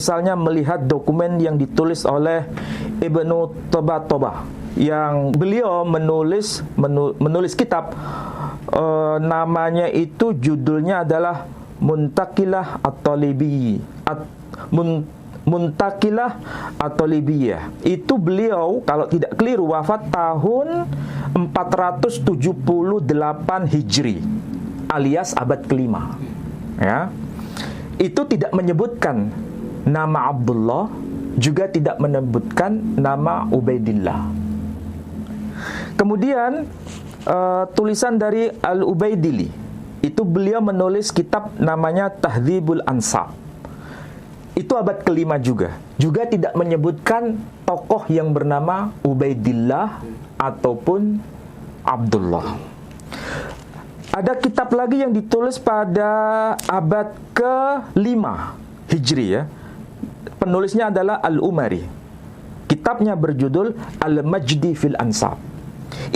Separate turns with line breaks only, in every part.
Misalnya melihat dokumen yang ditulis oleh Ibnu Tabatobah, yang beliau menulis kitab, namanya itu judulnya adalah Muntaqilah At-Talibiyah. Itu beliau, kalau tidak keliru, wafat tahun 478 Hijri, alias abad kelima. Ya, itu tidak menyebutkan nama Abdullah, juga tidak menyebutkan nama Ubaidillah. Kemudian tulisan dari Al-Ubaidili, itu beliau menulis kitab namanya Tahdzibul Ansab. Itu abad kelima juga tidak menyebutkan tokoh yang bernama Ubaidillah ataupun Abdullah. Ada kitab lagi yang ditulis pada abad ke-5 Hijri, ya. Penulisnya adalah Al-Umari. Kitabnya berjudul Al-Majdi fil Ansab.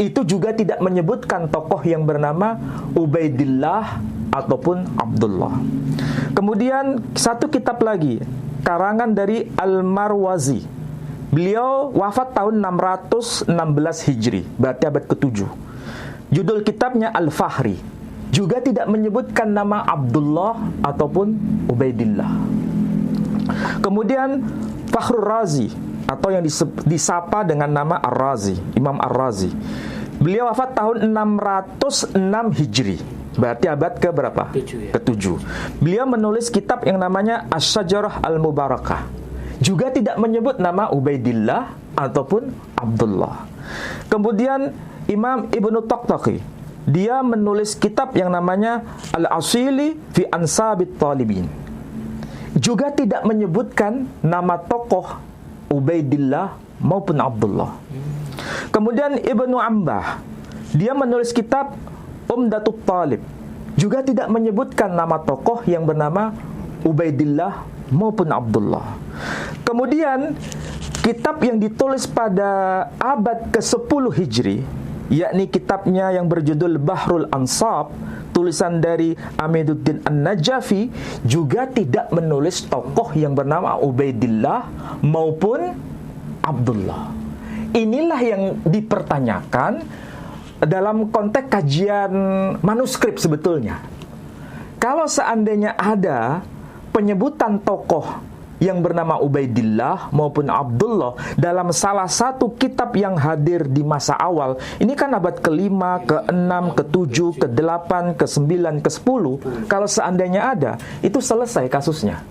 Itu juga tidak menyebutkan tokoh yang bernama Ubaidillah ataupun Abdullah. Kemudian satu kitab lagi, karangan dari Al-Marwazi. Beliau wafat tahun 616 Hijri, berarti abad ke-7. Judul kitabnya Al-Fahri. Juga tidak menyebutkan nama Abdullah ataupun Ubaidillah. Kemudian Fakhrur Razi, atau yang disapa dengan nama Ar-Razi, Imam Ar-Razi. Beliau wafat tahun 606 Hijri, berarti abad ke berapa? Ke-7. Beliau menulis kitab yang namanya Asy-Syajarah Al-Mubarakah. Juga tidak menyebut nama Ubaidillah ataupun Abdullah. Kemudian Imam Ibnu Taqtaqi, dia menulis kitab yang namanya Al-Asili fi Ansabit Talibin. Juga tidak menyebutkan nama tokoh Ubaidillah maupun Abdullah. Kemudian Ibnu Ambah, dia menulis kitab Umdatut Talib. Juga tidak menyebutkan nama tokoh yang bernama Ubaidillah maupun Abdullah. Kemudian kitab yang ditulis pada abad ke-10 Hijri, yakni kitabnya yang berjudul Bahrul Ansab, tulisan dari Amiduddin An-Najafi, juga tidak menulis tokoh yang bernama Ubaidillah maupun Abdullah. Inilah yang dipertanyakan dalam konteks kajian manuskrip sebetulnya. Kalau seandainya ada penyebutan tokoh yang bernama Ubaidillah maupun Abdullah dalam salah satu kitab yang hadir di masa awal, ini kan abad ke-5, ke-6, ke-7, ke-8, ke-9, ke-10. Kalau seandainya ada, itu selesai kasusnya.